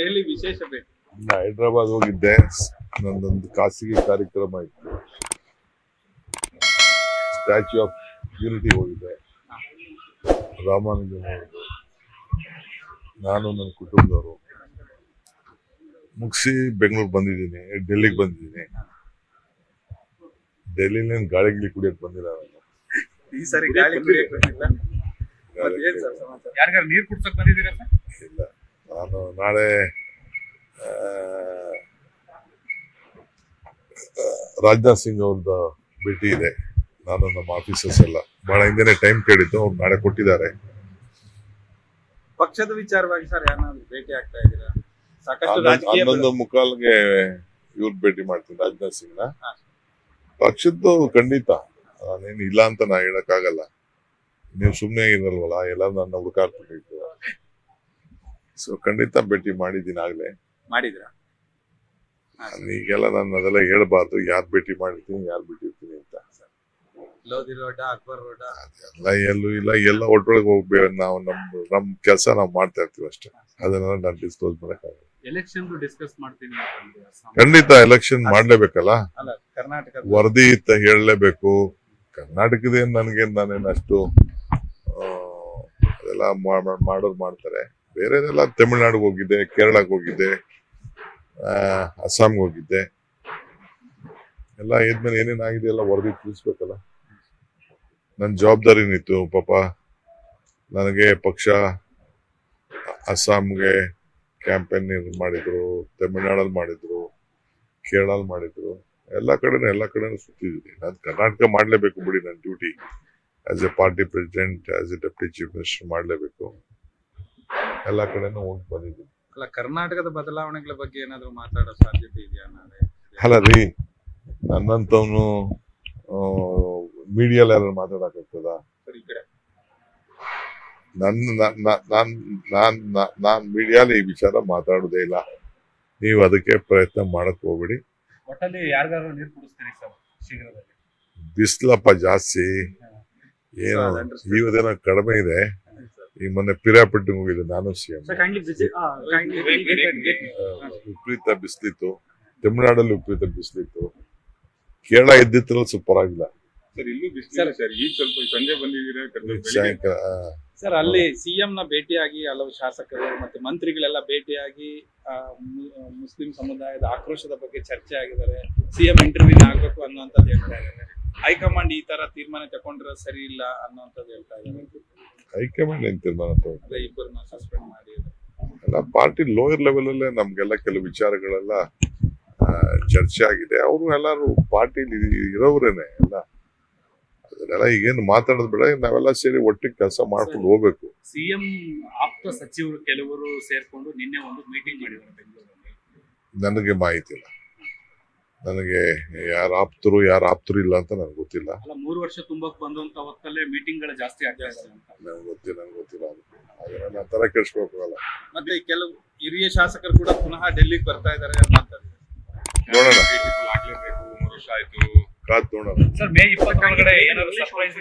ದೆಹಲಿ ವಿಶೇಷ ಭೇಟಿ. ಹೈದರಾಬಾದ್ ಹೋಗಿದ್ದೆ, ನಂದೊಂದು ಖಾಸಗಿ ಕಾರ್ಯಕ್ರಮ ಇತ್ತು. ಸ್ಟ್ಯಾಚ್ಯೂ ಆಫ್ ಯೂನಿಟಿ ಹೋಗಿದ್ದೆ, ರಾಮಾನುಜನ್ ಹೋಗಿದ್ದೆ, ನಾನು ನನ್ನ ಕುಟುಂಬದವರು ಮುಗಿಸಿ ಬೆಂಗಳೂರು ಬಂದಿದ್ದೀನಿ. ಡೆಲ್ಲಿಗೆ ಬಂದಿದ್ದೀನಿ. ಡೆಲ್ಲಿಲಿ ಗಾಳಿ ಕುಡಿಯಕ್ ಬಂದಿಲ್ಲ ನಾನು. ಈ ಸಾರಿ ಗಾಳಿ ಕುಡಿಯಕ್ ಬಂದಿಲ್ಲ. ಏನ್ ಸರ್ ಸಮಾಚಾರ? ಯಾರಿಗಾರು ನೀರು ಕುಡ್ಸಕ್ ಬಂದಿದ್ದೀರಾ ಸರ್? ಇಲ್ಲ, ನಾನು ನಾಳೆ ರಾಜನಾಥ್ ಸಿಂಗ್ ಅವ್ರದ್ದು ಭೇಟಿ ಇದೆ. ನಾನು ನಮ್ಮ ಆಫೀಸರ್ಸ್ ಎಲ್ಲ ಬಹಳ ಹಿಂದೆನೆ ಟೈಮ್ ಕೇಳಿದ್ದು, ಅವ್ರು ನಾಳೆ ಕೊಟ್ಟಿದ್ದಾರೆ. ಪಕ್ಷದ ವಿಚಾರವಾಗಿ ಸರ್ ಯಾರನ್ನಾದ್ರೂ ಭೇಟಿ ಆಗ್ತಾ ಇದ್ದೀರಾ? ಸಾಕಷ್ಟು ರಾಜಕೀಯ 11:45ಗೆ ಇವ್ರು ಭೇಟಿ ಮಾಡ್ತೀನಿ, ರಾಜನಾಥ್ ಸಿಂಗ್ ನ. ಪಕ್ಷದ್ದು ಖಂಡಿತ, ನಾನೇನು ಇಲ್ಲ ಅಂತ ನಾ ಹೇಳಕ್ಕಾಗಲ್ಲ. ನೀವು ಸುಮ್ಮನೆ ಇರಲ್ವಲ್ಲ, ಎಲ್ಲ ನನ್ನ ಹುಡುಕಾಡ್ಬಿಟ್ಟಿರ್ತೀರ. ಸೊ ಖಂಡಿತ ಭೇಟಿ ಮಾಡಿದ್ದೀನಿ ಆಗ್ಲೇ. ಮಾಡಿದ್ರ? ಈಗೆಲ್ಲ ನಾನು ಅದೆಲ್ಲ ಹೇಳ್ಬಾರ್ದು, ಯಾರು ಭೇಟಿ ಮಾಡಿರ್ತೀನಿ, ಯಾರು ಬಿಟ್ಟಿರ್ತೀನಿ ಅಂತ. ಲೋಧಿ ರೋಡ, ಅಕ್ಬರ್ ರೋಡ ಎಲ್ಲ ಎಲ್ಲೂ ಇಲ್ಲ, ಎಲ್ಲ ಒಟ್ಟೊಳಗೆ ಹೋಗ್ಬೇಕು. ನಾವು ನಮ್ ಕೆಲಸ ನಾವು ಮಾಡ್ತಾ ಇರ್ತೀವಿ ಅಷ್ಟೇ. ಅದನ್ನ ನಾನು ಡಿಸ್ಕ್ಲೋಸ್ ಮಾಡಕ್ಕಾಗಲ್ಲ. ಎಲೆಕ್ಷನ್ ಡಿಸ್ಕಸ್ ಮಾಡ್ತೀನಿ. ಖಂಡಿತ ಎಲೆಕ್ಷನ್ ಮಾಡ್ಲೇಬೇಕಲ್ಲ, ಅಲ್ಲ ಕರ್ನಾಟಕ ವರದಿ ಇತ್ತ ಹೇಳಲೇಬೇಕು. ಕರ್ನಾಟಕದ ನಾನೇನು ಅಷ್ಟು ಅದೆಲ್ಲ ಮಾಡೋರು ಮಾಡ್ತಾರೆ. ಬೇರೆದೆಲ್ಲ ತಮಿಳ್ನಾಡಿಗೆ ಹೋಗಿದ್ದೆ, ಕೇರಳಕ್ಕೆ ಹೋಗಿದ್ದೆ, ಅಸ್ಸಾಂಗೆ ಹೋಗಿದ್ದೆ. ಎಲ್ಲ ಇದ್ಮೇಲೆ ಏನೇನಾಗಿದೆ ಎಲ್ಲ ವರದಿ ತಿಳಿಸ್ಬೇಕಲ್ಲ. ನನ್ನ ಜವಾಬ್ದಾರಿನಿತ್ತು. ಪಾಪ ನನಗೆ ಪಕ್ಷ ಅಸ್ಸಾಂಗೆ ಕ್ಯಾಂಪೇನ್ ಮಾಡಿದ್ರು, ತಮಿಳ್ನಾಡಲ್ಲಿ ಮಾಡಿದ್ರು, ಕೇರಳಲ್ಲಿ ಮಾಡಿದ್ರು. ಎಲ್ಲ ಕಡೆನೂ ಸುತ್ತಿದ್ದೀನಿ. ನಾನು ಕರ್ನಾಟಕ ಮಾಡ್ಲೇಬೇಕು ಬಿಡಿ, ನನ್ನ duty as A party president, as A deputy chief minister ಮಾಡ್ಲೇಬೇಕು. ಎಲ್ಲ ಕಡೆನೂ ಹೋಗಿ ಬಂದಿದ್ದೀನಿ. ಅಲ್ಲ ಕರ್ನಾಟಕದ ಬದಲಾವಣೆಗಳ ಬಗ್ಗೆ ಏನಾದ್ರು ಮಾತಾಡೋ ಸಾಧ್ಯತೆ ಇದೆಯಾ ನಾಳೆ? ಅಲ್ಲ ರೀ, ನನ್ನಂತವನು ಮೀಡಿಯಲ್ಲಿ ಯಾರು ಮಾತಾಡಕ್ಕಾಗ್ತದ? ಸರ್ ಈ ಕಡೆ ನಾನ್ ಮೀಡಿಯಾಲಿ ಈ ವಿಚಾರ ಮಾತಾಡೋದೇ ಇಲ್ಲ. ನೀವು ಅದಕ್ಕೆ ಪ್ರಯತ್ನ ಮಾಡಕ್ ಹೋಗ್ಬಿಡಿ. ಒಟ್ಟಲ್ಲಿ ಯಾರಿಗಾರು ನೀರು ಕುಡಿಸ್ತೀರಿ ಸರ್ ಶೀಘ್ರದಲ್ಲಿ? ಬಿಸ್ಲಪ್ಪ ಜಾಸ್ತಿ, ಏನು ಇವತ್ತೇನೋ ಕಡಿಮೆ ಇದೆ. ಈ ಮೊನ್ನೆ ಪಿರಿಯಾಪಟ್ಟಿಗೆ ಹೋಗಿದ್ದೆ ನಾನು, ಸಿಎಂ. ವಿಪರೀತ ಬಿಸಿಲಿತ್ತು. ತಮಿಳುನಾಡಲ್ಲಿ ವಿಪರೀತ ಬಿಸಿಲಿತ್ತು. ಕೇರಳ ಇದ್ದಿತ್ತಲ್ಲ ಸೂಪರ್ ಆಗಿಲ್ಲ ಸರ್. ಇಲ್ಲೂ ಬಿಸಿಲು ಸರ್. ಈಗ ಸ್ವಲ್ಪ ಸಂಜೆ ಬಂದಿದ್ದೀರಾ ಸಾಯಂಕಾಲ. ಸರ್ ಅಲ್ಲಿ ಸಿಎಂ ನ ಭೇಟಿಯಾಗಿ ಹಲವು ಶಾಸಕರು ಮತ್ತೆ ಮಂತ್ರಿಗಳೆಲ್ಲ ಭೇಟಿಯಾಗಿ ಮುಸ್ಲಿಂ ಸಮುದಾಯದ ಆಕ್ರೋಶದ ಬಗ್ಗೆ ಚರ್ಚೆ ಆಗಿದ್ದಾರೆ. ಸಿಎಂ ಇಂಟರ್ವ್ಯೂ ಆಗ್ಬೇಕು ಅನ್ನುವಂಥದ್ದು ಹೇಳ್ತಾ ಇದ್ದಾರೆ. ಹೈಕಮಾಂಡ್ ಈ ತರ ತೀರ್ಮಾನ ತಗೊಂಡ್ರೆ ಸರಿ ಇಲ್ಲ ಅನ್ನುವಂಥದ್ದು ಹೇಳ್ತಾ ಇದ್ದಾರೆ. ಹೈಕಮಾಂಡ್ ಏನ್ ತೀರ್ಮಾನ ಅದೇ ಇಬ್ಬರನ್ನ ಸಸ್ಪೆಂಡ್ ಮಾಡಿ ಎಲ್ಲ ಪಾರ್ಟಿ ಲೋಯರ್ ಲೆವೆಲ್ ಅಲ್ಲೇ ನಮ್ಗೆಲ್ಲ ಕೆಲವು ವಿಚಾರಗಳೆಲ್ಲ ಚರ್ಚೆ ಆಗಿದೆ. ಅವರು ಎಲ್ಲಾರು ಪಾರ್ಟಿಲಿ ಇರೋರೇನೆ ಎಲ್ಲ. ಅದನ್ನೆಲ್ಲ ಈಗೇನು ಮಾತಾಡೋದು ಬೇಡ, ನಾವೆಲ್ಲ ಸೇರಿ ಒಟ್ಟಿಗೆ ಕೆಲಸ ಮಾಡ್ಕೊಂಡು ಹೋಗ್ಬೇಕು. ಸಿಎಂ ಆಪ್ತ ಸಚಿವರು ಕೆಲವರು ಸೇರ್ಕೊಂಡು ನಿನ್ನೆ ಒಂದು ಮೀಟಿಂಗ್ ಮಾಡಿದ್ದಾರೆ ಬೆಂಗಳೂರಲ್ಲಿ. ನನಗೆ ಮಾಹಿತಿ ಇಲ್ಲ. ನನಗೆ ಯಾರು ಆಪ್ತರು ಇಲ್ಲ ಅಂತ ನನಗೆ ಗೊತ್ತಿಲ್ಲ. ಅಲ್ಲ 3 ವರ್ಷ ತುಂಬಕ್ ಬಂದಂತ ಹೊತ್ತಲ್ಲೇ ಮೀಟಿಂಗ್ ಗಳು ಜಾಸ್ತಿ ಆಗ್ತಾ ಇದ್ದಾರೆ ಅಂತ. ನನಗೆ ಗೊತ್ತಿಲ್ಲ. ಅದನ್ನ ತರ ಕೇಳಿಸ್ಕೋಬೇಕಲ್ಲ. ಮತ್ತೆ ಕೆಲವು ಹಿರಿಯ ಶಾಸಕರು ಕೂಡ ಪುನಃ ಡೆಲ್ಲಿಗೆ ಬರ್ತಾ ಇದ್ದಾರೆ ಅನ್ನೋಂಥದ್ದು. ನೋಡೋಣ, ಆಗ್ಲೇಬೇಕು, 3 ವರ್ಷ ಆಯ್ತು, ಕಾದ್ ನೋಡೋಣ. ಸರ್ ಮೇ 20 ಒಳಗಡೆ ಏನಾದ್ರು ಸರ್ಪ್ರೈಸ್